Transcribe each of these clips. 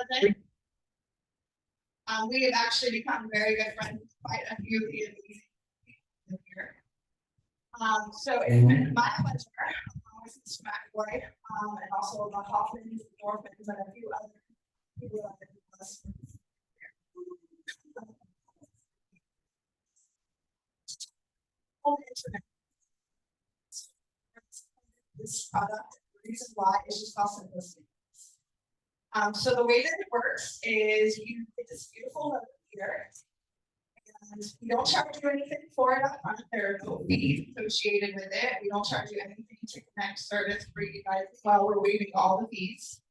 president. We have actually become very good friends with quite a few of the amazing here. So it's been my pleasure, with Mr. McAvoy, and also the Hoffmans, Dorfmans, and a few other people that have been with us. This product, the reason why is just how simple it is. So the way that it works is you get this beautiful logo here, and we don't charge you anything for it up front. There are no fees associated with it. We don't charge you anything to connect service for you guys while we're waiving all the fees.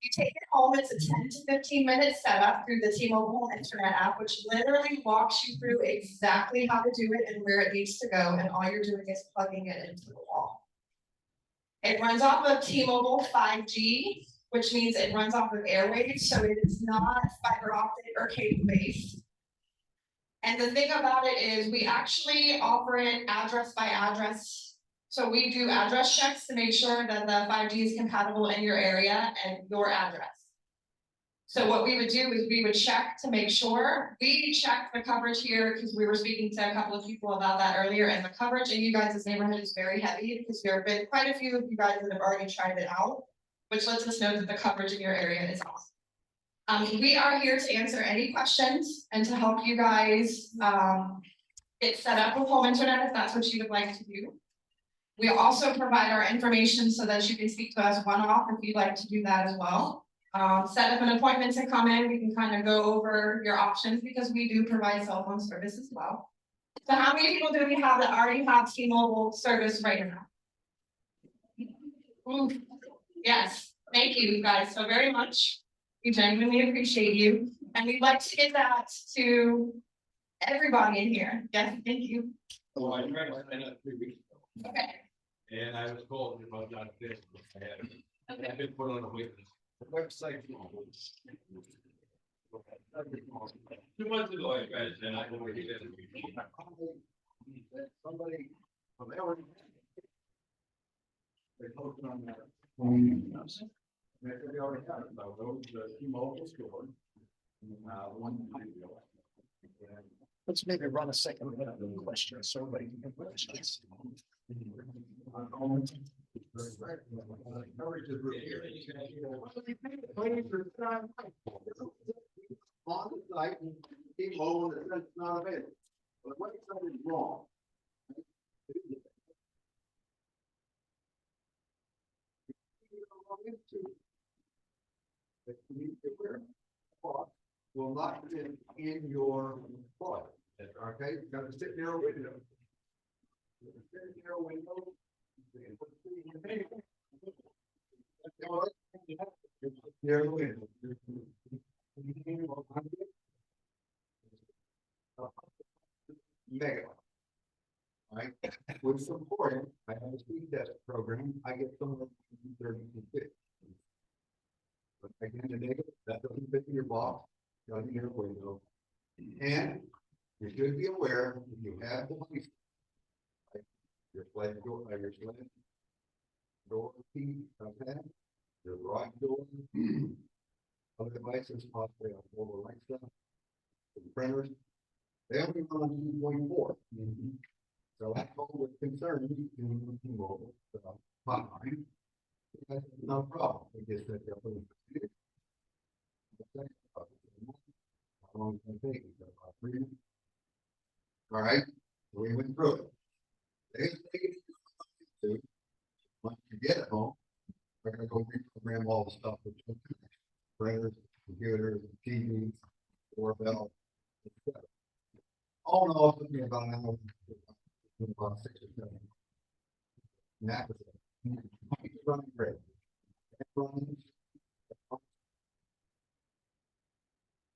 You take it home, it's a 10 to 15-minute setup through the T-Mobile Internet app, which literally walks you through exactly how to do it and where it needs to go, and all you're doing is plugging it into the wall. It runs off of T-Mobile 5G, which means it runs off of airwaves, so it is not fiber optic or cable based. And the thing about it is we actually offer it address by address. So we do address checks to make sure that the 5G is compatible in your area and your address. So what we would do is we would check to make sure. We check the coverage here because we were speaking to a couple of people about that earlier, and the coverage in you guys' neighborhood is very heavy because there have been quite a few of you guys that have already tried it out, which lets us know that the coverage in your area is awesome. We are here to answer any questions and to help you guys get set up with home internet if that's what you would like to do. We also provide our information so that you can speak to us one-off if you'd like to do that as well. Set up an appointment to come in. We can kind of go over your options because we do provide cell phone service as well. So how many people do we have that already have T-Mobile service right now? Ooh, yes, thank you guys so very much. We genuinely appreciate you. And we'd like to get that to everybody in here. Yes, thank you. Oh, I tried to sign up 3 weeks ago. Okay. And I was told about that this. I've been put on a wait list. The website. 2 months ago, I tried it, and I already did it. Somebody from Ellen. They posted on that. They already have it, though, those T-Mobile store. One time ago. Let's maybe run a second question so everybody can have questions. On the site, T-Mobile that says it's not available. But what if something's wrong? Will not fit in your plug. Okay, you've got to sit near a window. Sit near a window. Near a window. Mega. Right, with support, I have a speed test program. I get somewhere between 30 and 50. But again, today that doesn't fit in your box, doesn't your window, and you should be aware if you have devices like your sled door, your sled door key, okay, your garage door, other devices, possibly on mobile light stuff, the printers, they only run on 2.4. So that's all with concern in T-Mobile hotline. That's no problem. We just set up a how long is it take? About 3 minutes. All right, so we went through it. Once you get it home, we're gonna go reprogram all the stuff with printers, computers, TVs, doorbell, etc. All in all, it took me about an hour. About 6 or 7. And that was it. It's running great. It's running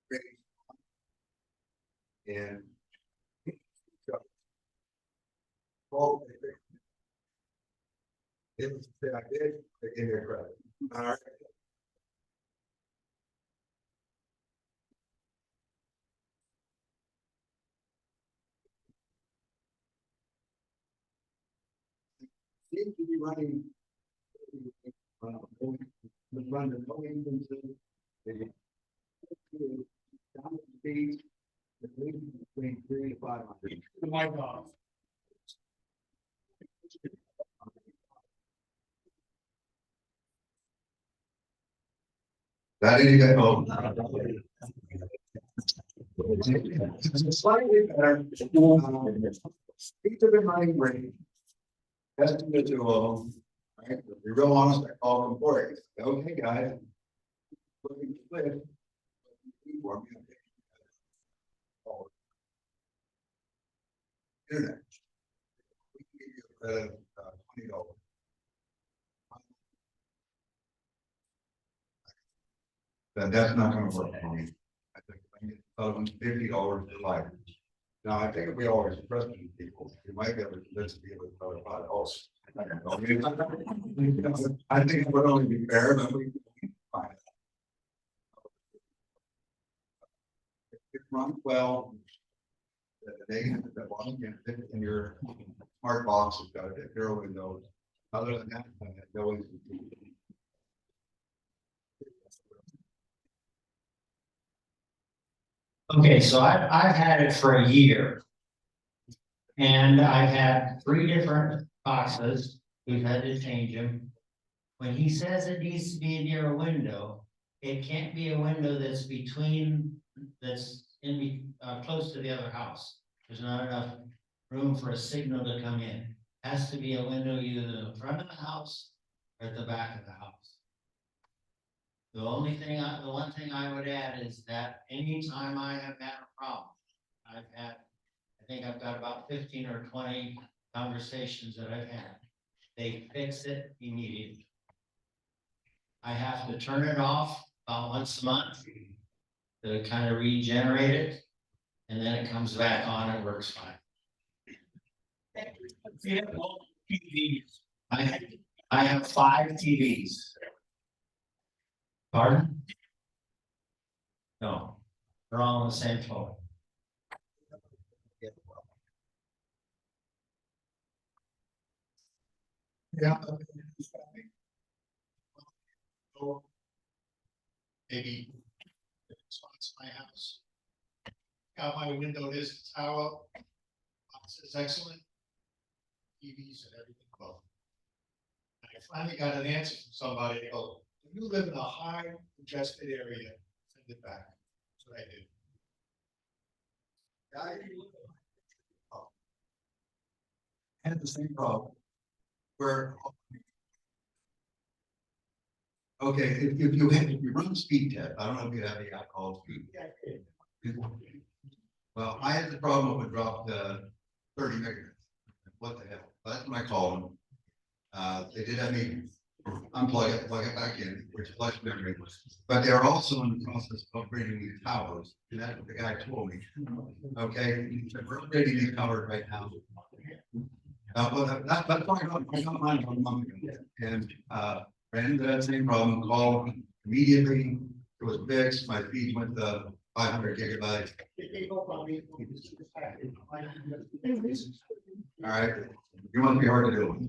great. And so, all it was that I did, they gave me a credit. All right. Seems to be running. Run the no instances. mic off. That didn't get home. Slightly better. Speak to the money rate. Estimate to, right, to be real honest, I call them for it. Okay, guys. Looking to live. Internet. We can give you a credit of $20. That's not gonna work for me. I think I can get $50 per life. Now, I think if we always trust people, we might be able to convince people to try to buy also. I think it would only be fair, but we can find it. If it runs well, the one can fit in your smart box, it's got a zero windows. Other than that, no. Okay, so I've had it for a year. And I've had 3 different boxes, we've had to change them. When he says it needs to be near a window, it can't be a window that's close to the other house. There's not enough room for a signal to come in. Has to be a window either in the front of the house or at the back of the house. The one thing I would add is that anytime I have had a problem, I think I've got about 15 or 20 conversations that I've had. They fix it immediately. I have to turn it off about once a month to kind of regenerate it, and then it comes back on and works fine. I have 5 TVs. Pardon? No, they're all on the same floor. Yeah. Maybe it's my house. Out my window is the tower. Box is excellent. TVs and everything above. And I finally got an answer from somebody. They go, "When you live in a high congested area, send it back." That's what I did. I had the same problem. Where. Okay, if you run speed test, I don't know if you have the app called speed. Well, I had the problem with dropped 30 megahertz. What the hell? That's when I called them. They did have me unplug it, plug it back in, which flushed memory. But they're also in the process of upgrading these towers. And that's what the guy told me. Okay, we're upgrading these towers right now. But that's why I got mine from a month ago. And ran into that same problem, called immediately, it was fixed, my speed went to 500 gigabytes. All right, you must be hard to do.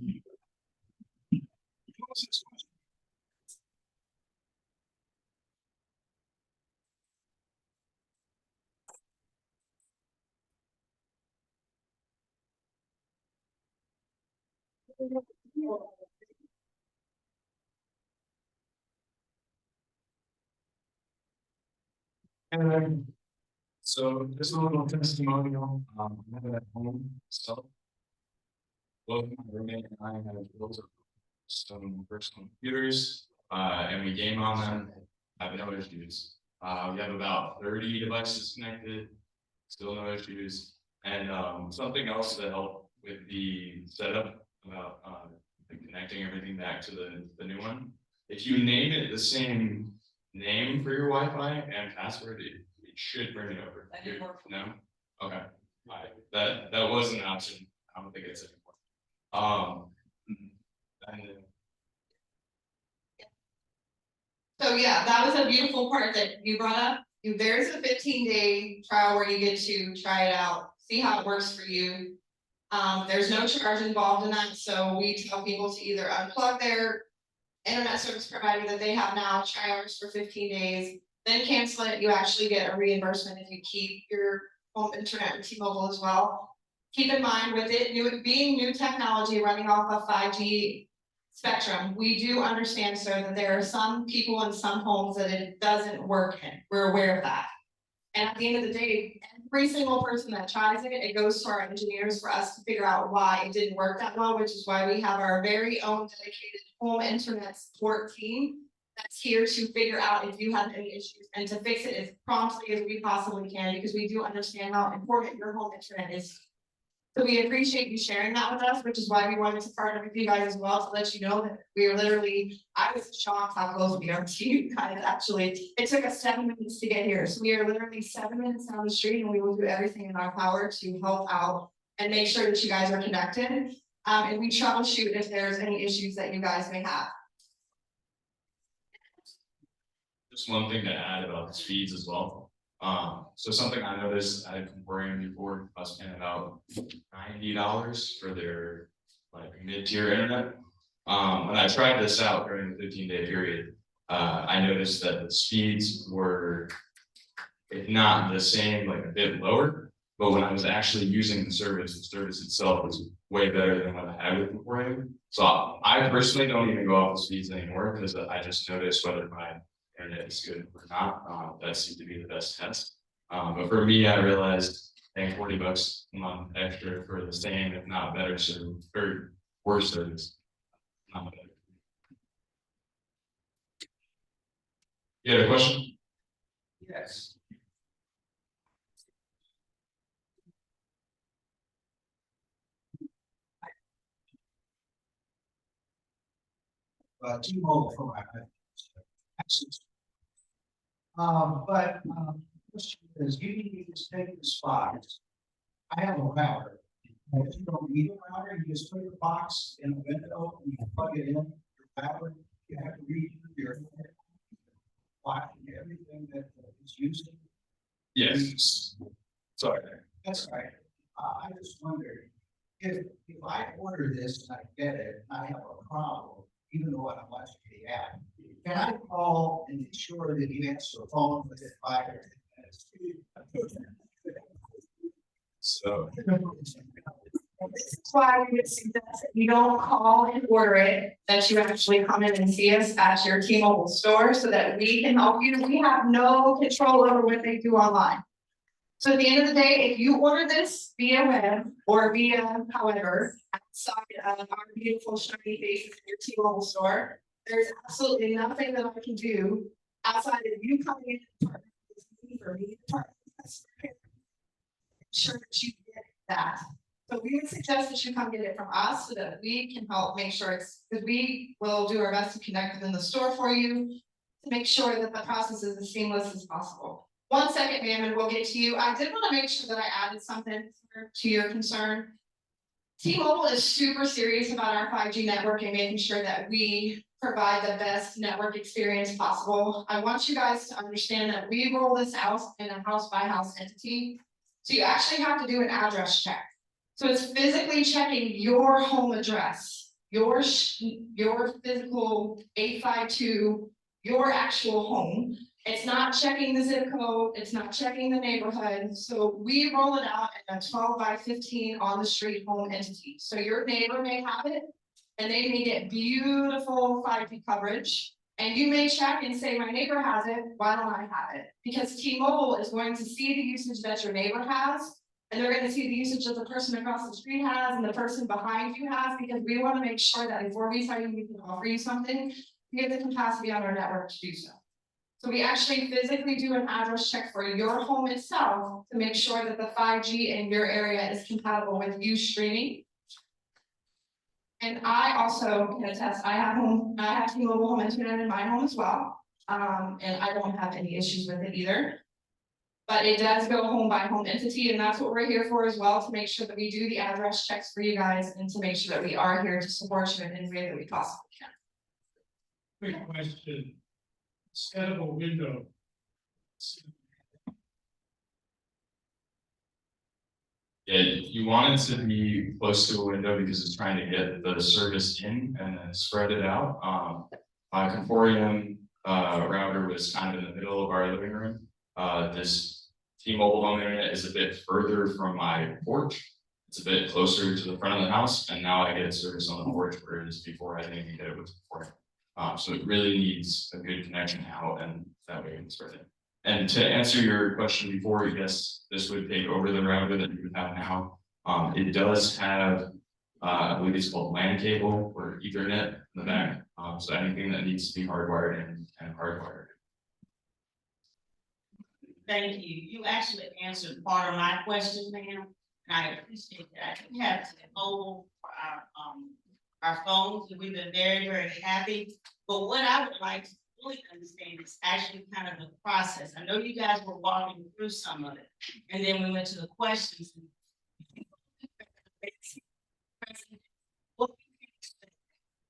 And so this is a little testimonial, I have it at home, so. Both my roommate and I have built some personal computers, and we game on them, have no issues. We have about 30 devices connected, still no issues. And something else to help with the setup about connecting everything back to the new one. If you name it the same name for your Wi-Fi and password, it should bring it over. That didn't work. No? Okay. That was an option. I don't think it's anymore. And So yeah, that was a beautiful part that you brought up. There's a 15-day trial where you get to try it out, see how it works for you. There's no charge involved in that, so we tell people to either unplug their internet service provider that they have now, try ours for 15 days, then cancel it. You actually get a reimbursement if you keep your home internet with T-Mobile as well. keep in mind with it being new technology running off of 5G spectrum, we do understand, sir, that there are some people in some homes that it doesn't work in. We're aware of that. And at the end of the day, every single person that tries it, it goes to our engineers for us to figure out why it didn't work that well, which is why we have our very own dedicated home internet support team that's here to figure out if you have any issues and to fix it as promptly as we possibly can, because we do understand how important your home internet is. So we appreciate you sharing that with us, which is why we wanted to partner with you guys as well, to let you know that we are literally, I was shocked how close we are to you guys, actually. It took us 7 minutes to get here, so we are literally 7 minutes down the street, and we will do everything in our power to help out and make sure that you guys are connected. And we troubleshoot if there's any issues that you guys may have. Just one thing to add about the speeds as well. So something I noticed, I've been worrying before, I was paying about $90 for their like mid-tier internet. When I tried this out during the 15-day period, I noticed that the speeds were, if not the same, like a bit lower. But when I was actually using the service itself was way better than what I had with beforehand. So I personally don't even go off the speeds anymore, because I just notice whether my internet is good or not. That seemed to be the best test. But for me, I realized paying $40 a month extra for the same, if not better service, or worse service. Not better. You had a question? Yes. T-Mobile for my access. Question is, you need to take the spots. I have a router. If you don't need a router, you just put the box in a window and you plug it in. Your router, you have to read your everything that is using. Yes. Sorry. That's right. I just wondered if I order this and I get it, I have a problem, even though I'm watching the app. Can I call and ensure that you answer the phone within 5 or 10 minutes? So This is why we would suggest that you don't call and order it, that you actually come in and see us at your T-Mobile store so that we can help you. We have no control over what they do online. So at the end of the day, if you order this via web or via however, outside of our beautiful shiny faces in your T-Mobile store, there's absolutely nothing that I can do outside of you coming in and partnering with me for me to partner with us. Ensure that you get that. So we would suggest that you come get it from us so that we can help make sure it's, because we will do our best to connect within the store for you to make sure that the process is as seamless as possible. 1 second, ma'am, and we'll get to you. I did want to make sure that I added something to your concern. T-Mobile is super serious about our 5G network and making sure that we provide the best network experience possible. I want you guys to understand that we roll this out in a house by house entity. So you actually have to do an address check. So it's physically checking your home address, your physical 852, your actual home. It's not checking the zip code, it's not checking the neighborhood. So we roll it out in a 12 by 15 on the street home entity. So your neighbor may have it and they may get beautiful 5G coverage. And you may check and say, my neighbor has it, why don't I have it? Because T-Mobile is going to see the usage that your neighbor has, and they're going to see the usage that the person across the street has and the person behind you has, because we want to make sure that before we tell you we can offer you something, we have the capacity on our network to do so. So we actually physically do an address check for your home itself to make sure that the 5G in your area is compatible with you streaming. And I also can attest, I have T-Mobile home internet in my home as well. And I don't have any issues with it either. But it does go home by home entity, and that's what we're here for as well, to make sure that we do the address checks for you guys and to make sure that we are here to support you in any way that we possibly can. Quick question. Instead of a window. yeah, you want it to be close to a window because it's trying to get the service in and then spread it out. My Conformium router was kind of in the middle of our living room. This T-Mobile home internet is a bit further from my porch. It's a bit closer to the front of the house, and now I get service on the porch, whereas before I didn't even get it with the porch. So it really needs a good connection out, and that way we can spread it. And to answer your question before, yes, this would take over the router that you would have now. It does have, I believe it's called LAN cable or Ethernet in the back. So anything that needs to be hardwired and hardwired. Thank you. You actually answered part of my question, ma'am. And I appreciate that. We have T-Mobile for our phones, and we've been very, very happy. But what I would like to fully understand is actually kind of the process. I know you guys were walking through some of it, and then we went to the questions.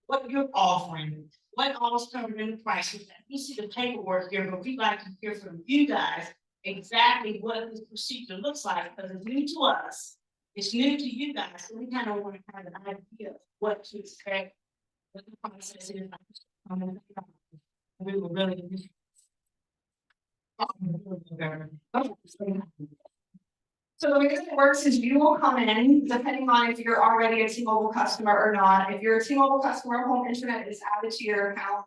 What you're offering, what all's covered in the prices. You see the paperwork here, but we'd like to hear from you guys exactly what this procedure looks like, because it's new to us. It's new to you guys, so we kind of want to have an idea of what to expect, what the process is. We were really. So the way that it works is you will come in, depending on if you're already a T-Mobile customer or not. If you're a T-Mobile customer, home internet is added to your account.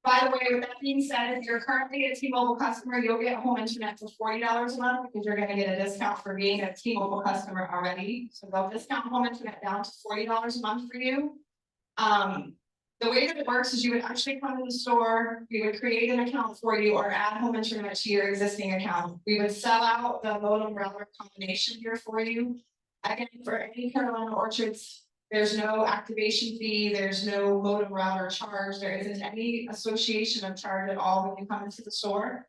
By the way, with that being said, if you're currently a T-Mobile customer, you'll get home internet for $40 a month because you're gonna get a discount for being a T-Mobile customer already. So they'll discount home internet down to $40 a month for you. The way that it works is you would actually come to the store, we would create an account for you or add home internet to your existing account. We would sell out the modem router combination here for you. Again, for any Carolina Orchards, there's no activation fee, there's no modem router charge, there isn't any association of charge at all when you come into the store.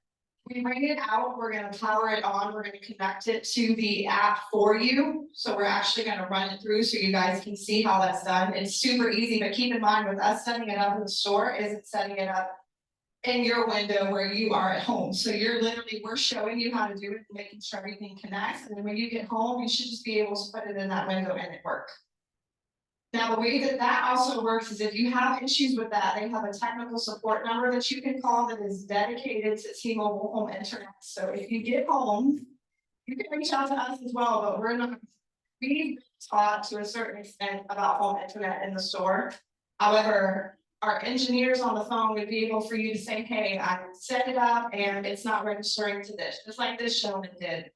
We bring it out, we're gonna power it on, we're gonna connect it to the app for you. So we're actually gonna run it through so you guys can see how that's done. It's super easy, but keep in mind with us setting it up in the store isn't setting it up in your window where you are at home. So we're showing you how to do it, making sure everything connects. And then when you get home, you should just be able to put it in that window and it work. Now, the way that that also works is if you have issues with that, they have a technical support number that you can call that is dedicated to T-Mobile home internet. So if you get home, you can reach out to us as well, but we've been taught to a certain extent about home internet in the store. However, our engineers on the phone would be able for you to say, hey, I set it up and it's not registering to this, just like this gentleman did.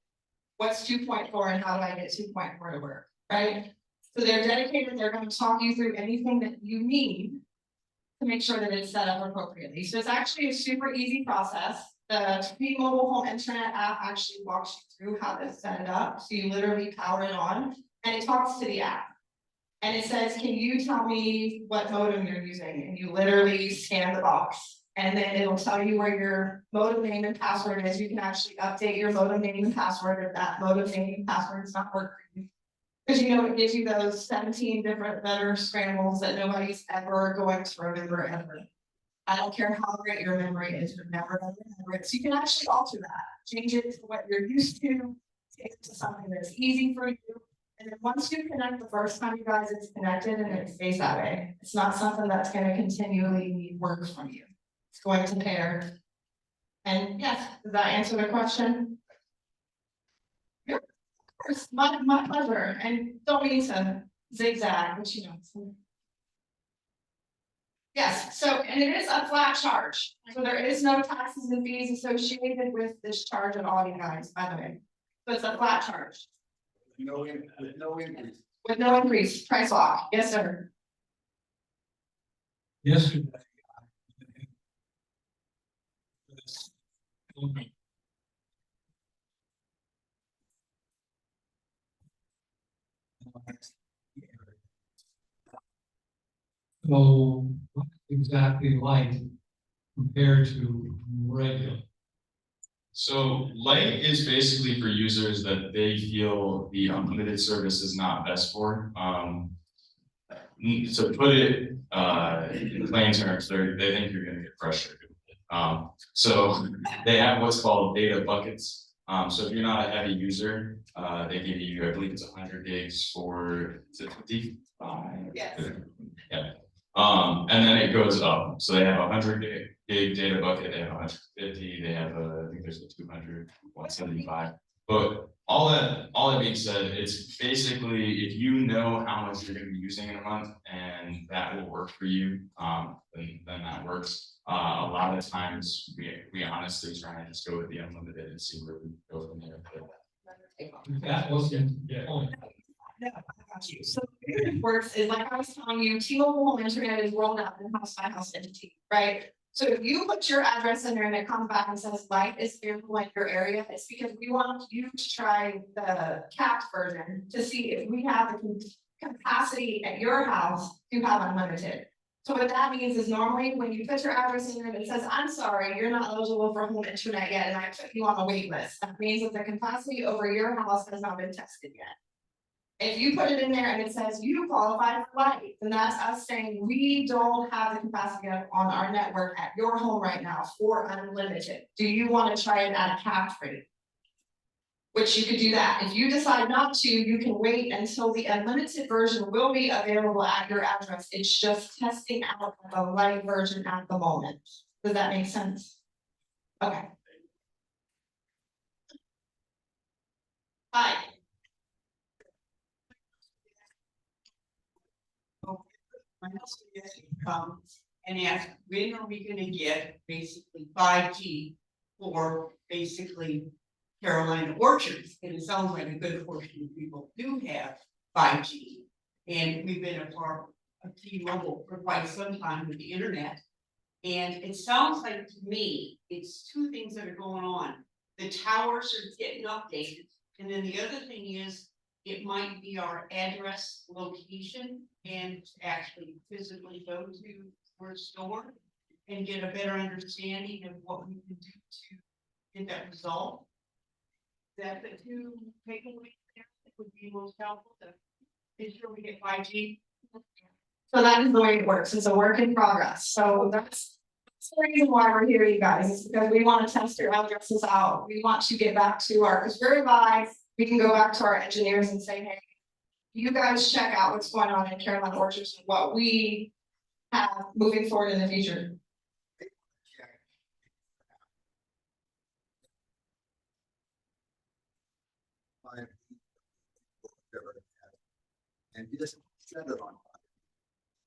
What's 2.4 and how do I get 2.4 to work, right? So they're dedicated, they're going to talk you through anything that you need to make sure that it's set up appropriately. So it's actually a super easy process. The T-Mobile home internet app actually walks you through how to set it up. So you literally power it on and it talks to the app. And it says, can you tell me what modem you're using? And you literally scan the box. And then it'll tell you where your modem name and password is. You can actually update your modem name and password if that modem name and password is not working for you. Because it gives you those 17 different letter scrambles that nobody's ever going to remember ever. I don't care how great your memory is, you're never going to remember it. So you can actually alter that, change it to what you're used to, take it to something that's easy for you. And then once you connect the first time, you guys, it's connected and it stays that way. It's not something that's going to continually need work from you. It's going to pair. And yes, does that answer the question? My pleasure, and don't mean to zigzag, but Yes, so, and it is a flat charge, so there is no taxes and fees associated with this charge at all, you guys, by the way. So it's a flat charge. No increase. With no increase, price lock, yes, sir. Yesterday. So what exactly like compared to regular? So light is basically for users that they feel the unlimited service is not best for. So to put it in plain terms, they think you're gonna get frustrated. So they have what's called data buckets. So if you're not a heavy user, they give you, I believe it's 100 gigs for, is it 55? Yes. Yeah. And then it goes up. So they have 100 gig data bucket, they have 150, they have I think there's a 200, 175. But all that being said, it's basically if you know how much you're gonna be using in a month and that will work for you, then that works. A lot of the times we honestly try and just go with the unlimited and see where we go from there. That wasn't the point. No, I got you. So the way it works is like I was telling you, T-Mobile home internet is rolled out in house by house entity, right? So if you put your address in there and it comes back and says light is available in your area, it's because we want you to try the capped version to see if we have the capacity at your house to have unlimited. So what that means is normally when you put your address in there and it says, I'm sorry, you're not eligible for home internet yet, and I put you on a wait list. That means that the capacity over your house has not been tested yet. If you put it in there and it says you qualify for light, then that's us saying we don't have the capacity on our network at your home right now for unlimited. Do you want to try it at a capped rate? Which you could do that. If you decide not to, you can wait until the unlimited version will be available at your address. It's just testing out the light version at the moment. Does that make sense? Okay. Hi. My husband yesterday comes and asked, when are we gonna get basically 5G for basically Carolina Orchards? And it sounds like a good portion of people do have 5G. And we've been a part of T-Mobile for quite some time with the internet. And it sounds like to me, it's two things that are going on. The towers are getting updated. And then the other thing is, it might be our address location and actually physically go to our store and get a better understanding of what we can do to get that result. That the two takeaways there that would be most helpful to ensure we get 5G. So that is the way it works. It's a work in progress. So that's the reason why we're here, you guys, is because we want to test your addresses out. We want to get back to our, because we're live, we can go back to our engineers and say, hey, you guys check out what's going on in Carolina Orchards and what we have moving forward in the future. And you just set it on.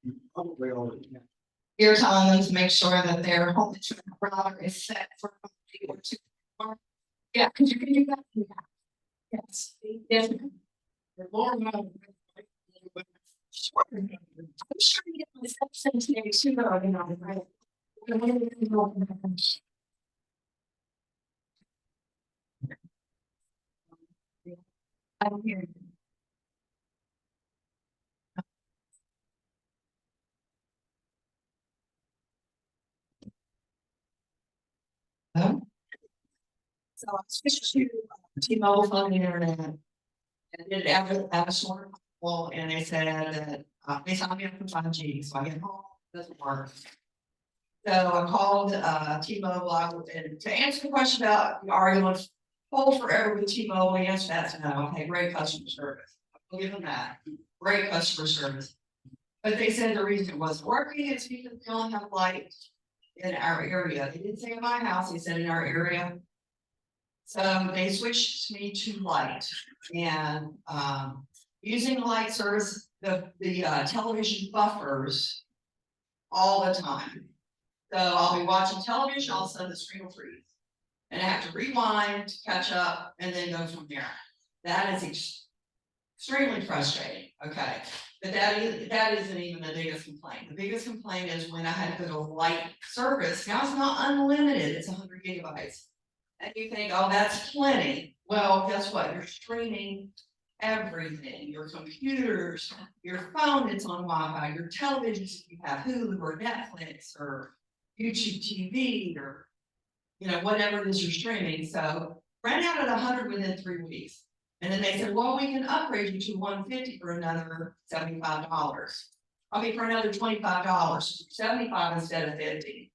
You probably already have. You're telling them to make sure that their home internet router is set for 1 or 2. Yeah, because you can do that. Yeah. Yes, yes. ma'am. Sure. I'm sure you get my steps in today too, though, you know, right? I'm here. So I switched to T-Mobile phone and internet. And did have a short call and they said that they signed me up for 5G, so I get home, it doesn't work. So I called T-Mobile and to answer the question about are you going to hold forever with T-Mobile, the answer to that's no. Okay, great customer service. I'll give them that. Great customer service. But they said the reason it wasn't working is because we only have light in our area. They didn't say in my house, they said in our area. So they switched me to light and using the light service, the television buffers all the time. So I'll be watching television, all of a sudden the screen will freeze. And I have to rewind, catch up, and then go from there. That is extremely frustrating, okay? But that isn't even the biggest complaint. The biggest complaint is when I had to go to light service. Now it's not unlimited, it's 100 gigabytes. And you think, oh, that's plenty. Well, guess what? You're streaming everything, your computers, your phone that's on Wi-Fi, your televisions, if you have Hulu or Netflix or YouTube TV or, you know, whatever it is you're streaming. So ran out at 100 within 3 weeks. And then they said, well, we can upgrade you to 150 for another $75. I mean, for another $25, 75 instead of 50.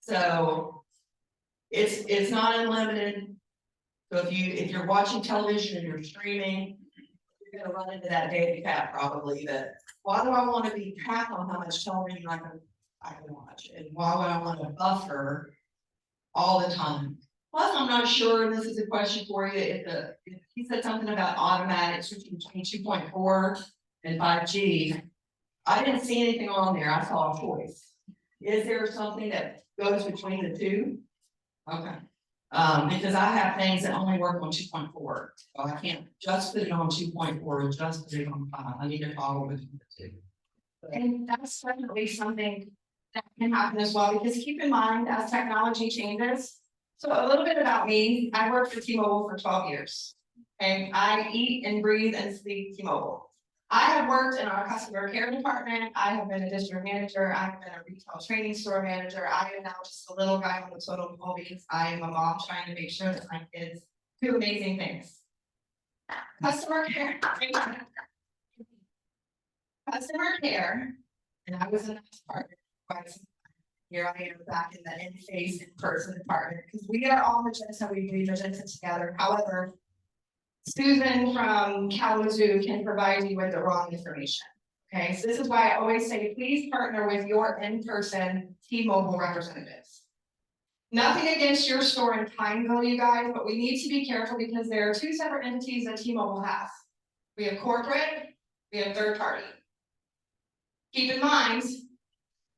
So it's not unlimited. So if you're watching television and you're streaming, you're gonna run into that data cap probably. That why do I want to be capped on how much television I can watch, and why would I want to buffer all the time? Plus, I'm not sure, and this is a question for you, if he said something about automatic switching between 2.4 and 5G. I didn't see anything on there, I saw a choice. Is there something that goes between the two? Okay, because I have things that only work on 2.4, so I can't just put it on 2.4 and just put it on 5, I need to follow between the two. And that's definitely something that can happen as well, because keep in mind, as technology changes. So a little bit about me, I worked for T-Mobile for 12 years. And I eat and breathe and sleep T-Mobile. I have worked in our customer care department, I have been a district manager, I've been a retail training store manager, I am now just a little guy on the totem pole because I am a mom trying to make sure that my kids do amazing things. Customer care. Customer care, and I was in that department quite some time. Here I am back in the in-face, in-person department, because we are all magenta, we breathe magenta together. However, Susan from Kalamazoo can provide you with the wrong information. Okay, so this is why I always say, please partner with your in-person T-Mobile representatives. Nothing against your store in Pineville, you guys, but we need to be careful because there are two separate entities that T-Mobile has. We have corporate, we have third party. Keep in mind, you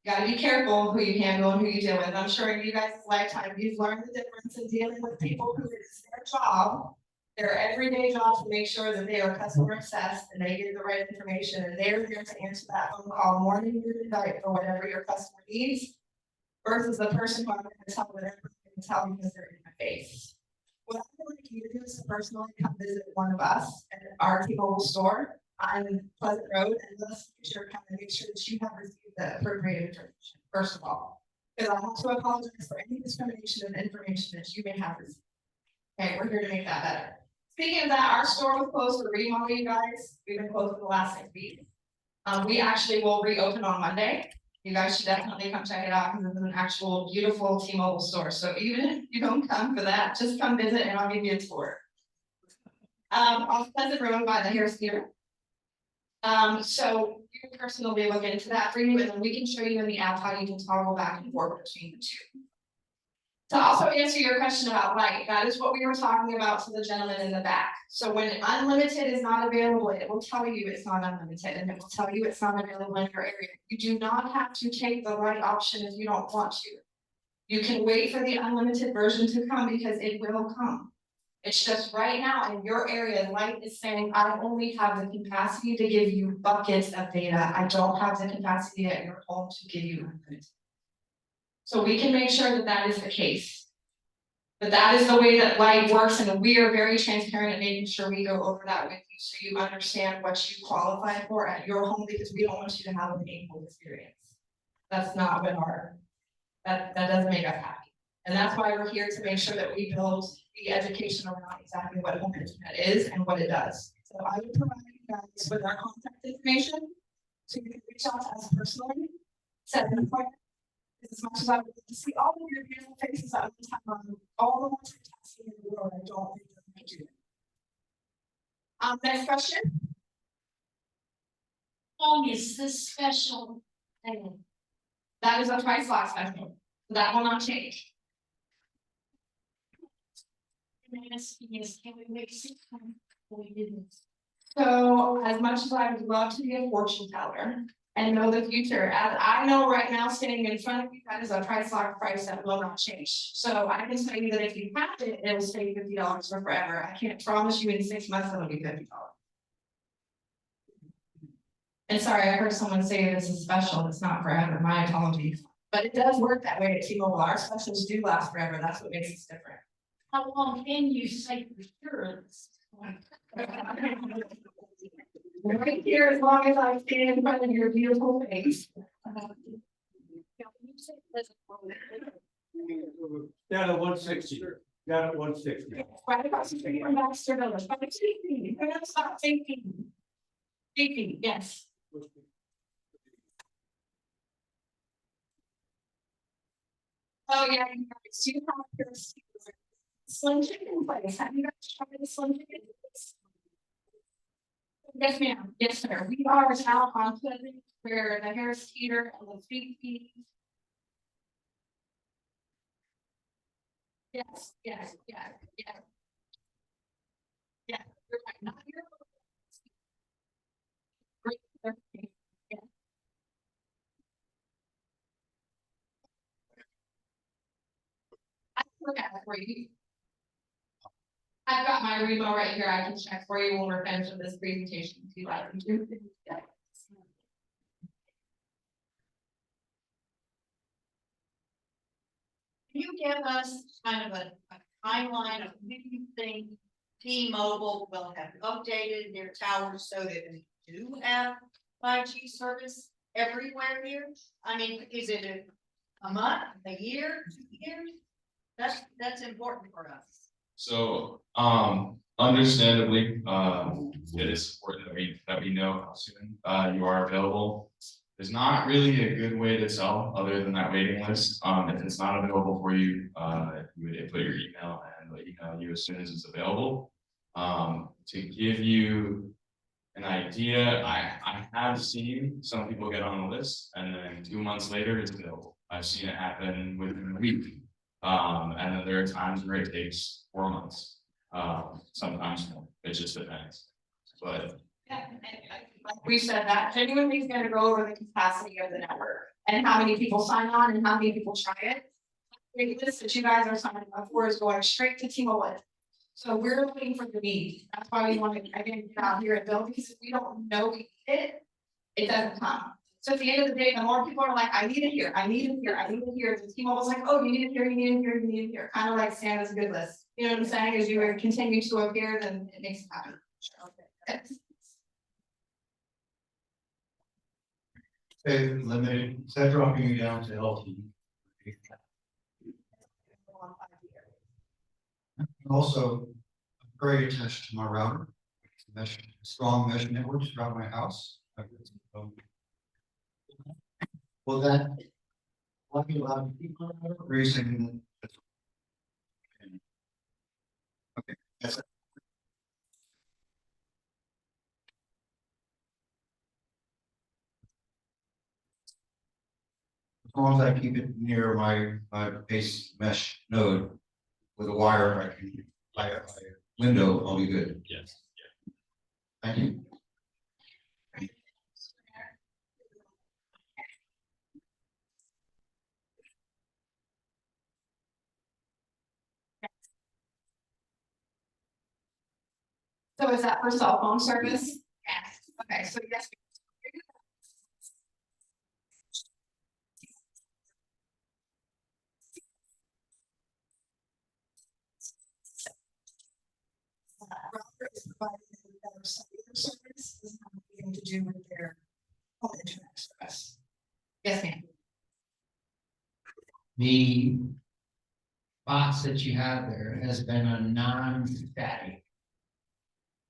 gotta be careful who you handle and who you deal with. I'm sure in you guys' lifetime, you've learned the difference in dealing with people who it's their job, their everyday job to make sure that they are customer obsessed and they get the right information and they're here to answer that phone call morning, noon, and night for whatever your customer needs. Versus the person who I'm gonna tell whatever I'm gonna tell because they're in my face. What I would like you to do is to personally come visit one of us at our T-Mobile store on Pleasant Road, and let's make sure that you have received the appropriate information, first of all. Because I want to apologize for any discrimination and information that you may have received. Okay, we're here to make that better. Speaking of that, our store was closed for remodel, you guys. We've been closed for the last 6 weeks. We actually will reopen on Monday. You guys should definitely come check it out because it's an actual beautiful T-Mobile store. So even if you don't come for that, just come visit and I'll give you a tour. Off Pleasant Road by the Harris Theater. So your person will be looking into that for you, and then we can show you in the app how you can toggle back and forth between the two. To also answer your question about light, that is what we were talking about to the gentleman in the back. So when unlimited is not available, it will tell you it's not unlimited, and it will tell you it's not available in your area. You do not have to take the light option if you don't want to. You can wait for the unlimited version to come because it will come. It's just right now in your area, light is saying, I only have the capacity to give you buckets of data. I don't have the capacity at your home to give you unlimited. So we can make sure that that is the case. But that is the way that light works, and we are very transparent in making sure we go over that with you so you understand what you qualify for at your home, because we don't want you to have a painful experience. That's not what that doesn't make us happy. And that's why we're here to make sure that we build the education around exactly what home internet is and what it does. So I will provide you guys with our contact information, so you can reach out to us personally, set an appointment. As much as I would like to see all of your beautiful faces at one time, on all the ones you're testing in the world, I don't think that I do. Next question. How long is this special thing? That is a price lock special. That will not change. And asking is, can we wait 6 months? We didn't. So as much as I would love to be a fortune teller and know the future, as I know right now, standing in front of you, that is a price lock price that will not change. So I can tell you that if you have it, it will stay $50 for forever. I can't promise you in 6 months it'll be $50. And sorry, I heard someone say this is special. It's not forever. My apologies. But it does work that way at T-Mobile. Our specials do last forever. That's what makes us different. How long can you say for sure? Right here, as long as I stand in front of your beautiful face. Down at 160, down at 160. Right across the street from Baxter Village, but it's 18, we're gonna stop 18. 18, yes. Oh, yeah, you guys, do you have your Slim Chicken place? Have you guys tried the Slim Chicken place? Yes, ma'am, yes, sir, we are now on Pleasant, where the Harris Teeter and the Sweet Pea. Yes, yes, yes, yes. Yeah, you're right, not your. Yeah. I can look at it for you. I've got my remote right here, I can check for you when we're finished with this presentation, if you like. Yeah. Can you give us kind of a timeline of when you think T-Mobile will have updated their towers so that we do have 5G service everywhere here? I mean, is it a month, a year, 2 years? That's important for us. So, understandably, it is important that we know how soon, you are available. There's not really a good way to tell other than that waiting list. If it's not available for you, you would put your email and let email you as soon as it's available. To give you an idea, I have seen some people get on the list and then 2 months later it's available. I've seen it happen within a week. And then there are times where it takes 4 months, sometimes more, it just depends. But Yeah, and like we said, that genuinely is gonna go over the capacity of the network and how many people sign on and how many people try it. The list that you guys are signing up for is going straight to T-Mobile. So we're looking for the need. That's why we want to, again, get out here and build, because if we don't know we need it, it doesn't come. So at the end of the day, the more people are like, I need it here, I need it here, I need it here, the T-Mobile's like, oh, you need it here, you need it here, you need it here, kind of like Santa's good list. You know what I'm saying? As you continue to appear, then it makes it happen. Say limited, is that dropping you down to LTE? Also, very attached to my router, mesh, strong mesh networks throughout my house. Will that? Will you allow people racing? Okay, that's it. As long as I keep it near my base mesh node with a wire, I can, my window, I'll be good. yes, Thank you. So is that for cell phone service? Yes. Okay, so yes. Router is providing a better cellular service, doesn't have anything to do with their home internet service. Yes, ma'am. The box that you have there has been a non-static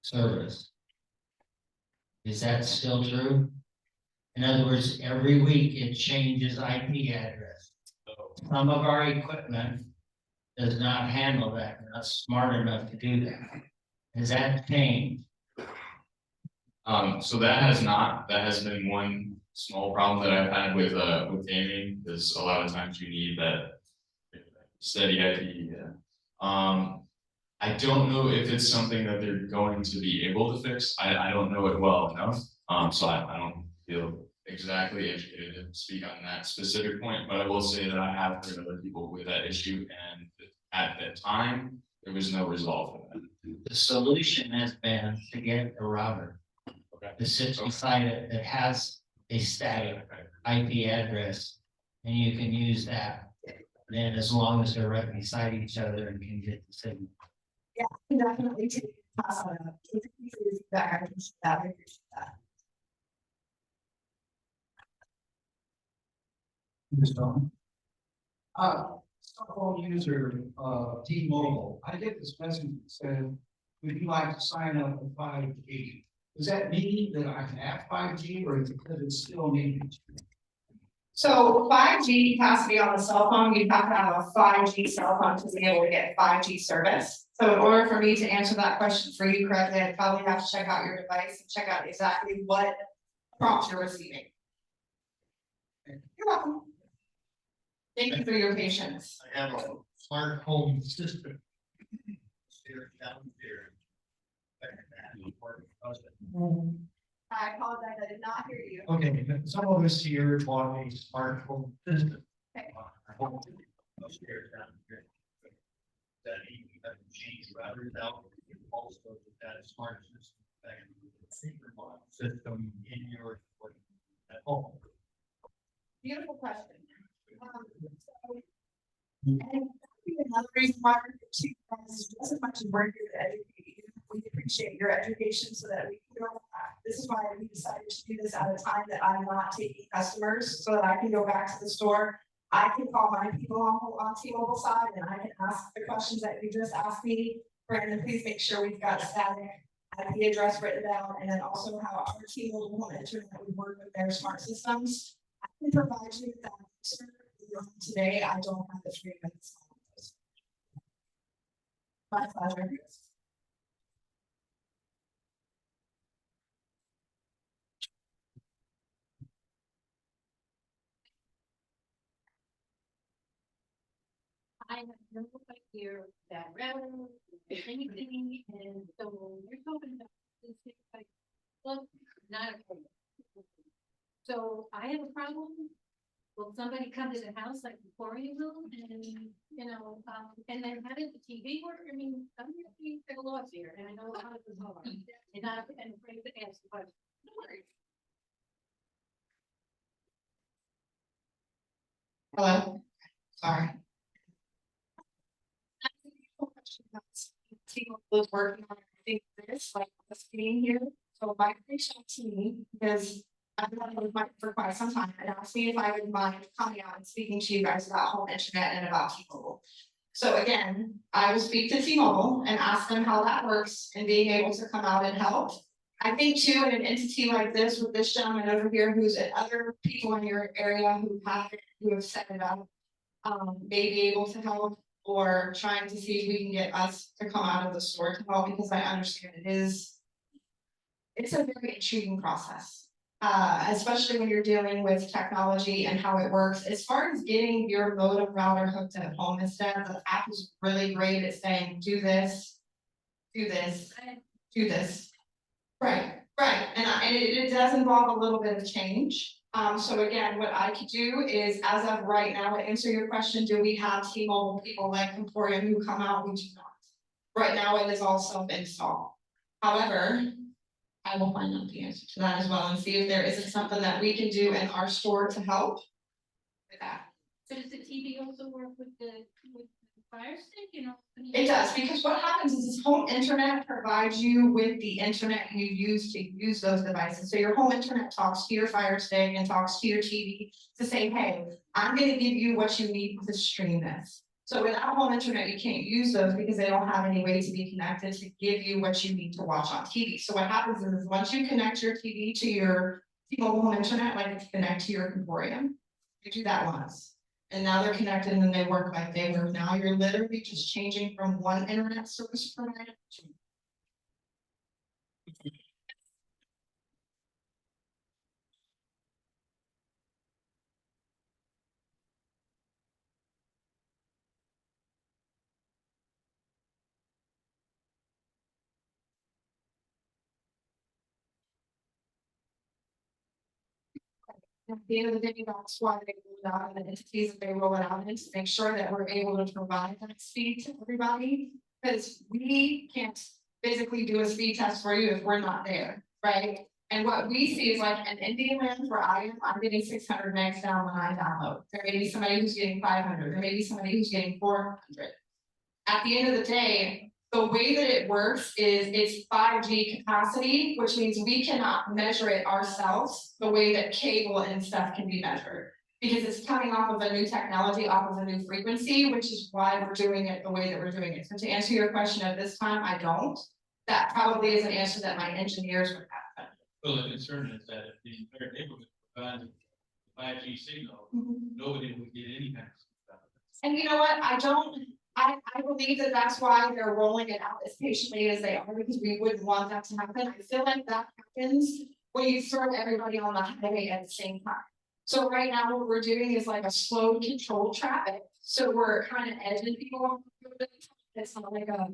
service. Is that still true? In other words, every week it changes IP address. Some of our equipment does not handle that, we're not smart enough to do that. Has that changed? so that has been one small problem that I've had with gaming, is a lot of times you need that steady IP, yeah. I don't know if it's something that they're going to be able to fix. I don't know it well enough. So I don't feel exactly educated to speak on that specific point, but I will say that I have heard other people with that issue, and at that time, there was no resolve for that. The solution has been to get a router that sits beside it that has a static IP address, and you can use that. Then as long as they're right beside each other and can get the signal. Yeah, I can definitely take feedback. I appreciate that. I appreciate that. Cell phone user, T-Mobile, I get this message that said, would you like to sign up for 5G? Does that mean that I can have 5G, or is it because it's still needed? So 5G capacity on the cell phone, you have to have a 5G cell phone to be able to get 5G service. So in order for me to answer that question for you correctly, I'd probably have to check out your device and check out exactly what prompts you're receiving. You're welcome. Thank you for your patience. I have a smart home system. There, down there. I apologize, I did not hear you. Okay, some of us here bought a smart home system. Okay. Upstairs down here. That you have to change routers out, also that smart system. That system in your at home. Beautiful question. So, and another reason why we're here too, is just as much as we're here to educate you, we appreciate your education so that we can go back. This is why we decided to do this at a time that I'm not taking customers, so that I can go back to the store. I can call my people on T-Mobile side and I can ask the questions that you just asked me. Brandon, please make sure we've got static IP address written down, and then also how our T-Mobile home internet would work with their smart systems. I can provide you with that answer. Today, I don't have the 3 minutes. My pleasure. I have no idea that revenue, anything, and so when you're talking about this, it's like, well, not a problem. So I have a problem. Will somebody come to the house like before you will, and, and then how does the TV work? I mean, I'm really at a loss here, and I know how this is hard, and I'm afraid to ask the question. No worries. Hello, sorry. T-Mobile is working on everything this, like us being here. So my reach out to me because I've been with Mike for quite some time and asked me if I would mind coming out and speaking to you guys about home internet and about T-Mobile. So again, I will speak to T-Mobile and ask them how that works and being able to come out and help. I think too, in an entity like this with this gentleman over here, who's at other people in your area who have set it up, may be able to help, or trying to see if we can get us to come out of the store to help, because I understand it's a very intriguing process. Especially when you're dealing with technology and how it works. As far as getting your modem router hooked at home instead, the app is really great at saying, do this, do this, do this. Right, and it does involve a little bit of change. So again, what I could do is, as of right now, to answer your question, do we have T-Mobile people like Emporium who come out? We do not. Right now, it is all self-install. However, I will find out the answer to that as well and see if there isn't something that we can do in our store to help with that. So does the TV also work with the Fire Stick, It does, because what happens is home internet provides you with the internet you use to use those devices. So your home internet talks to your Fire Stick and talks to your TV to say, hey, I'm gonna give you what you need to stream this. So without home internet, you can't use those because they don't have any way to be connected to give you what you need to watch on TV. So what happens is once you connect your TV to your T-Mobile home internet, like if you connect to your Emporium, you do that once. And now they're connected and they work like they work now. You're literally just changing from one internet service provider to at the end of the day, that's why they roll it out, and the entities that they roll it out in, to make sure that we're able to provide that speed to everybody. Because we can't physically do a speed test for you if we're not there, right? And what we see is like an Indian land where I'm getting 600 megs down when I download. There may be somebody who's getting 500, there may be somebody who's getting 400. At the end of the day, the way that it works is it's 5G capacity, which means we cannot measure it ourselves the way that cable and stuff can be measured. Because it's coming off of a new technology, off of a new frequency, which is why we're doing it the way that we're doing it. So to answer your question at this time, I don't. That probably is an answer that my engineers would have. Well, the concern is that if the entire neighborhood provides 5G signal, nobody would get any kind of stuff. And you know what, I believe that that's why they're rolling it out as patiently as they are, because we wouldn't want that to happen. I feel like that happens when you throw everybody on the highway at the same time. So right now, what we're doing is like a slow controlled traffic So we're kind of edging people on the road. It's not like a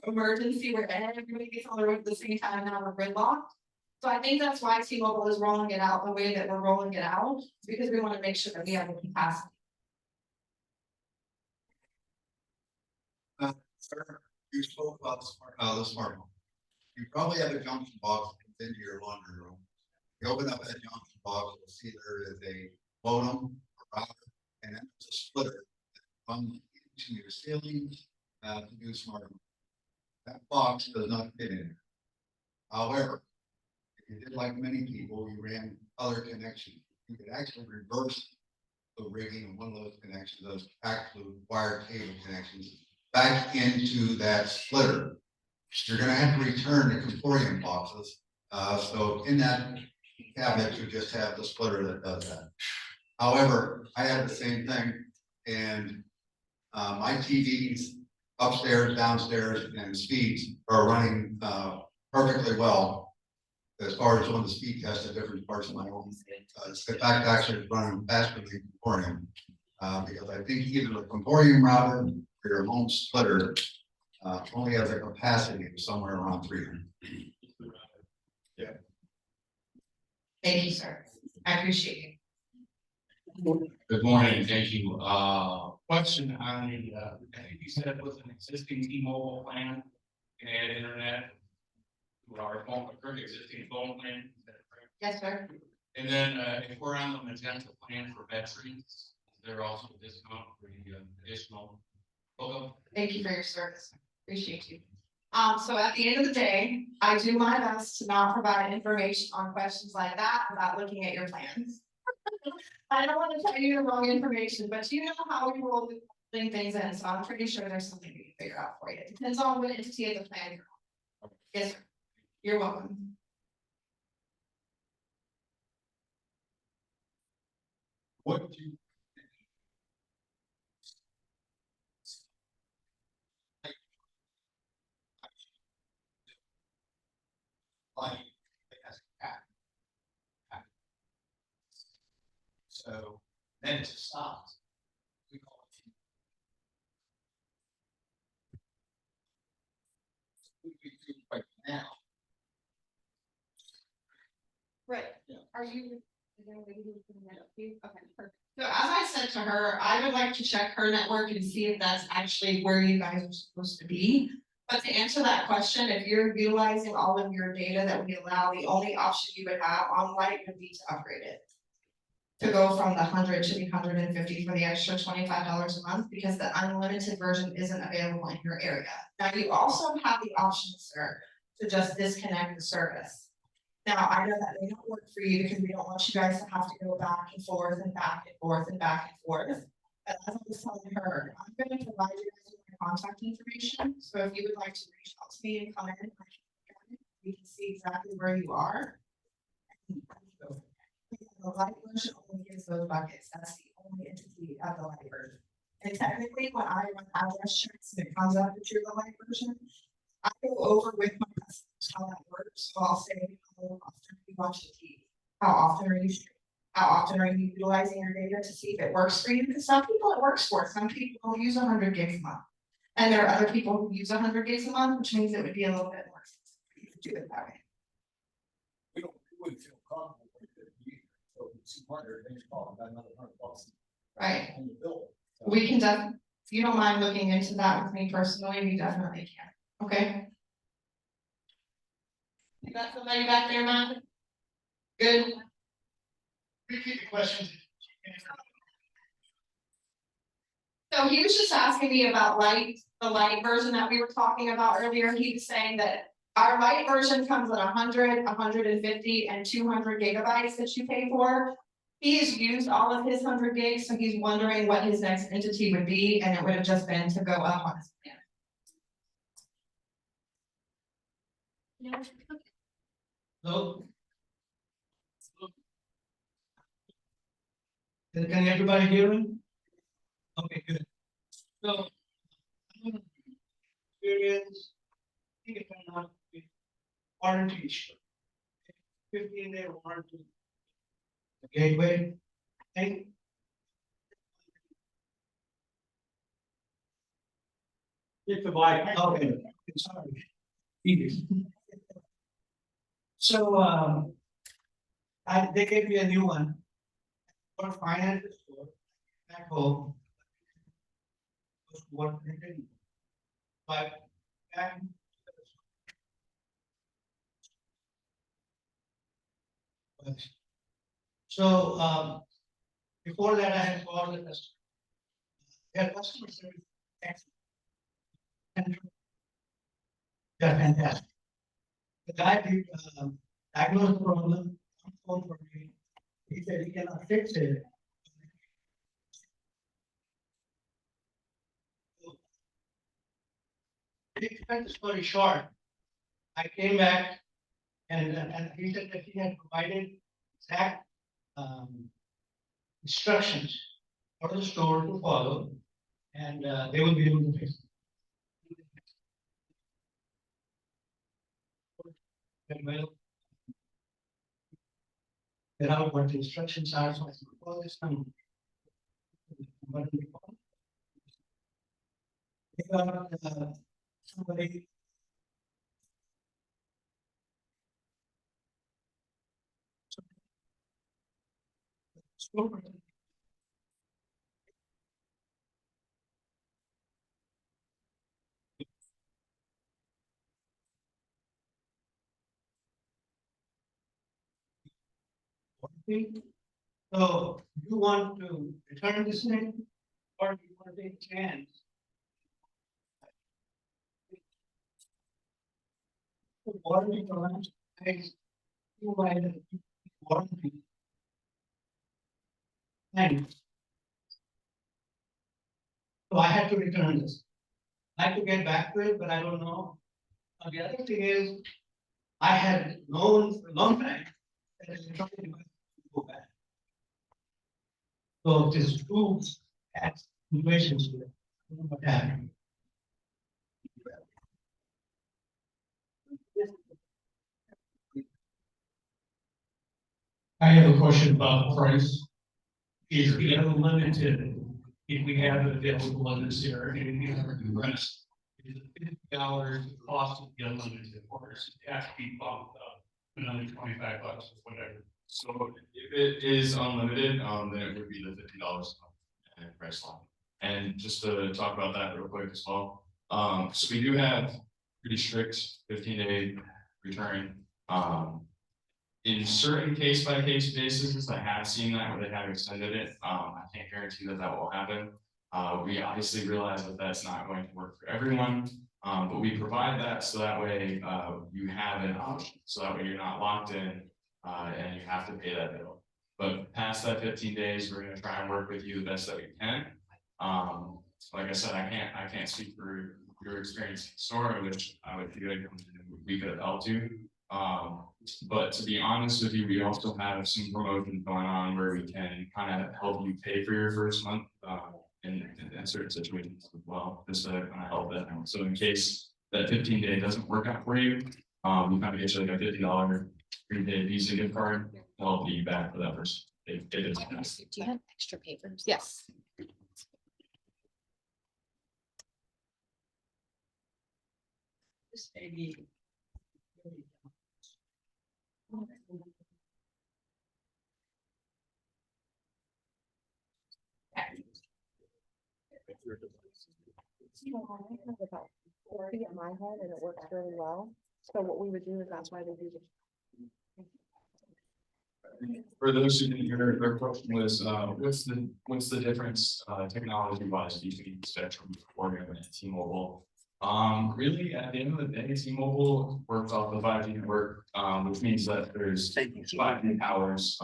emergency where everybody gets on the road at the same time, now we're gridlocked. So I think that's why T-Mobile is rolling it out the way that we're rolling it out, because we want to make sure that we have the capacity. Sir, you spoke about the smart home. You probably have a junction box into your laundry room. You open up that junction box, you'll see there is a modem, a router, and then there's a splitter that runs into your ceiling to do smart home. That box does not fit in there. However, if you did like many people, you ran other connections. You could actually reverse the rigging of one of those connections, those actual wired cable connections, back into that splitter. You're gonna have to return the Comporium boxes. So in that cabinet, you just have the splitter that does that. However, I had the same thing, and my TVs upstairs, downstairs, and speeds are running perfectly well. As far as on the speed test at different parts of my home, in fact, actually it's running faster than Comporium. Because I think either the Comporium router or your home splitter only has a capacity of somewhere around 300. Thank you, sir. I appreciate you. Good morning, thank you. Question on the, I think you said it was an existing T-Mobile plan, you can add internet to our phone, current existing phone plan. Is that correct? Yes, sir. And then, if we're on the magenta plan for veterans, is there also a discount for the additional photo? Thank you for your service. Appreciate you. So at the end of the day, I do my best to not provide information on questions like that without looking at your plans. I don't want to tell you the wrong information, but you know how we roll things in, so I'm pretty sure there's something we can figure out for you. It depends on what entity of the plan you're on. Yes, sir. You're welcome. What do you? Like, it has a cap. So then it stops. We call it. We do right now. Right. Are you? Okay, perfect. So as I said to her, I would like to check her network and see if that's actually where you guys are supposed to be. But to answer that question, if you're utilizing all of your data that we allow, the only option you would have on light would be to upgrade it. To go from the 100 to the 150 for the extra $25 a month, because the unlimited version isn't available in your area. Now, you also have the option, sir, to just disconnect the service. Now, I know that may not work for you because we don't want you guys to have to go back and forth and back and forth and back and forth. But as I was telling her, I'm going to provide you guys with my contact information. So if you would like to reach out to me and come in, we can see exactly where you are. The light version only gives those buckets. That's the only entity of the light version. And technically, when I run address checks and it comes up that you're the light version, I go over with my customers how that works. So I'll say, how often are you watching TV? How often are you streaming? How often are you utilizing your data to see if it works for you? Because some people it works for. Some people use 100 gigs a month. And there are other people who use 100 gigs a month, which means it would be a little bit more expensive for you to do it that way. We wouldn't feel comfortable with it either. So it's 200, then you're talking about another $100. Right. On the bill. So We can definitely, if you don't mind looking into that with me personally, we definitely can. Okay. You got somebody back there, Matt? Good. Repeat the question. So he was just asking me about light, the light version that we were talking about earlier. He was saying that our light version comes at 100, 150, and 200 gigabytes that you pay for. He has used all of his 100 gigs, so he's wondering what his next entity would be, and it would have just been to go up on his plan. So. Can everybody hear me? Okay, good. So. Experience. I think it can not be warranty issue. 15-day warranty. The gateway. And It's a bike, okay, sorry. Easy. So, they gave me a new one. For finance, back home. Was what they did. But, back. So, before that, I had called the customer. Their customer service. Excellent. They're fantastic. The guy did, diagnose the problem, phone for me. He said he cannot fix it. To cut the story short, I came back and he said that he had provided exact instructions for the store to follow, and they will be able to fix it. And well, there are what the instructions are, so I said, well, this time. What do we call it? They got somebody. Store. So you want to return this thing, or you want to take a chance? Warranty programs, you buy the warranty. And so I had to return this. I could get back to it, but I don't know. The other thing is, I had known for a long time that it's something to go back. So there's two situations here. What happened? I have a question about the price. Is it unlimited if we have it available in this area and we have the rest? Is it $50 cost of the unlimited, or does it have to be bumped up another $25 or whatever? So if it is unlimited, then it would be the $50 price line. And just to talk about that real quick as well. So we do have pretty strict 15-day return. In certain case by case basis, I have seen that where they have extended it. I can't guarantee that that will happen. We obviously realize that that's not going to work for everyone, but we provide that so that way you have an option. So that way you're not locked in and you have to pay that bill. But past that 15 days, we're going to try and work with you the best that we can. Like I said, I can't speak for your experience in the store, which I would feel like we could have helped you. But to be honest with you, we also have some promotions going on where we can kind of help you pay for your first month in certain situations as well, just to kind of help that out. So in case that 15-day doesn't work out for you, we kind of get you like a $50 prepaid Visa gift card to help you back for that first. Do you have extra papers? Yes. This may be. I have about 40 in my head and it works really well. So what we would do is that's why they do this. For those who didn't hear, their question was, what's the difference technology-wise between Spectrum, Orion, and T-Mobile? Really, at the end of the day, T-Mobile works off the 5G network, which means that there's 5G towers,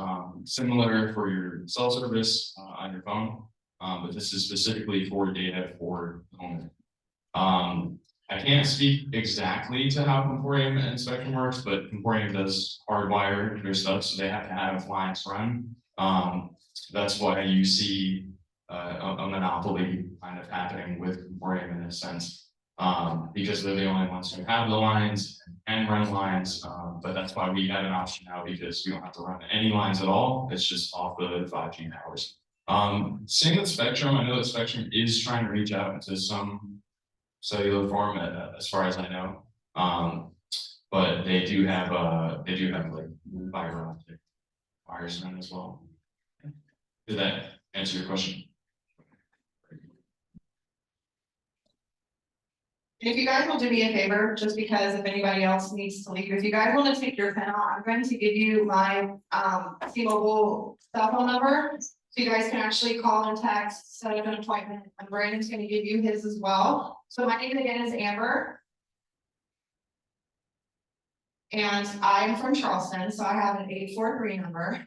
similar for your cell service on your phone, but this is specifically for data for the home. I can't speak exactly to how Comporium and Spectrum works, but Comporium does hardwire their stuff, so they have to have lines run. That's why you see a monopoly kind of happening with Comporium in a sense, because they're the only ones who have the lines and run lines. But that's why we have an option now, because we don't have to run any lines at all. It's just off the 5G towers. Same with Spectrum. I know that Spectrum is trying to reach out to some cellular form, as far as I know. But they do have like fiber optic wires on as well. Did that answer your question? If you guys will do me a favor, just because if anybody else needs to leave, if you guys wanna take your pen out, I'm going to give you my T-Mobile cell phone number. So you guys can actually call and text, set up an appointment, and Brandon's gonna give you his as well. So my name again is Amber. And I'm from Charleston, so I have an 843 number.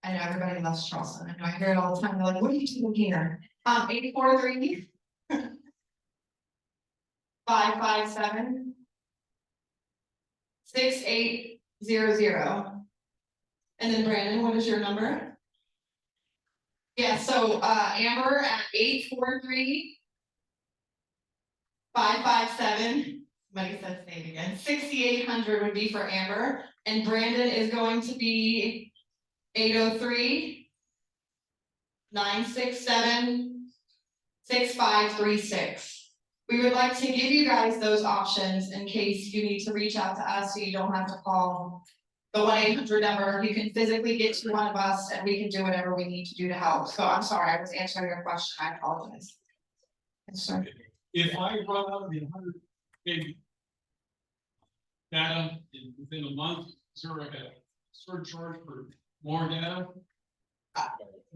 I know everybody loves Charleston, I know I hear it all the time, they're like, what are you doing here? 843. 557. 6800. And then Brandon, what is your number? Yeah, so Amber at 843. 557. Somebody said say it again. 6800 would be for Amber, and Brandon is going to be 803. 967. 6536. We would like to give you guys those options in case you need to reach out to us, so you don't have to call the 1-800 number. You can physically get to one of us and we can do whatever we need to do to help. So I'm sorry, I was answering your question. I apologize. Yes, sir. If I run out of the 100 gig data within a month, is there like a surcharge for more data?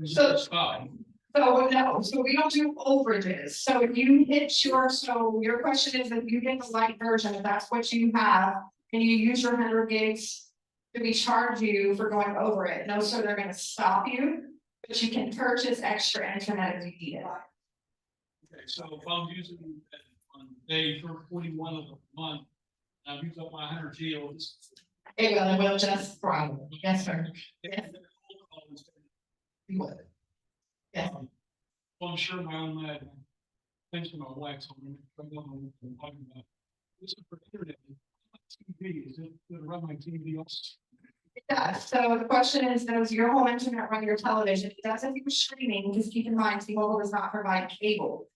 So- Stop. So no, so we don't do overages. So if you hit so your question is if you get the light version, if that's what you have, and you use your 100 gigs, do we charge you for going over it? No, so they're gonna stop you, but you can purchase extra internet if you need it. Okay, so if I'm using that on day 21 of the month, I've used up my 100 G. It will just probably, yes, sir. Yes. You would. Yes. Well, I'm sure my own lad, thanks to my wife, so I'm talking about. This is for internet. TV, is it gonna run my TV also? It does. So the question is, does your home internet run your television? It does if you're streaming, just keep in mind, T-Mobile does not provide cable.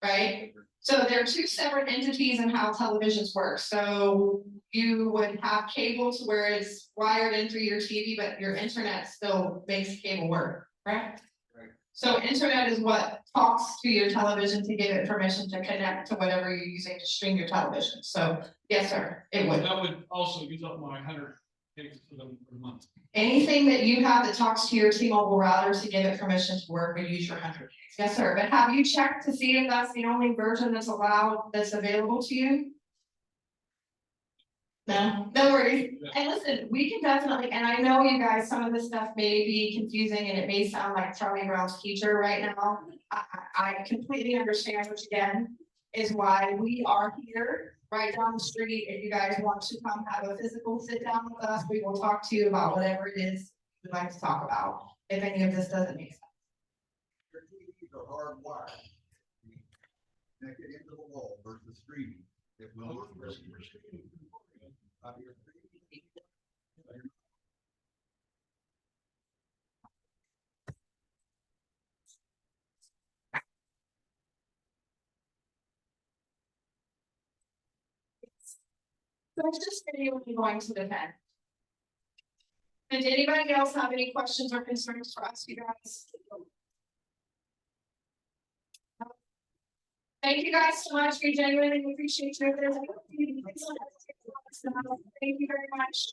Right? So there are two separate entities in how televisions work. So you would have cable to where it's wired in through your TV, but your internet still makes cable work, correct? Right. So internet is what talks to your television to give it permission to connect to whatever you're using to stream your television. So yes, sir, it would. That would also use up my 100 gigs for the month. Anything that you have that talks to your T-Mobile router to give it permission to work would use your 100 gigs. Yes, sir, but have you checked to see if that's the only version that's allowed, that's available to you? No, no worries. And listen, we can definitely, and I know you guys, some of this stuff may be confusing and it may sound like Charlie Brown's teacher right now. I completely understand, which again, is why we are here right down the street. If you guys want to come have a physical sit down with us, we will talk to you about whatever it is you'd like to talk about, if any of this doesn't make sense. Your TVs are hardwired. Connected into the wall versus streaming. It will not work. Your So it's just video going to the pen. And did anybody else have any questions or concerns for us, you guys? Thank you guys so much. We genuinely appreciate you. If there's any- Thank you very much.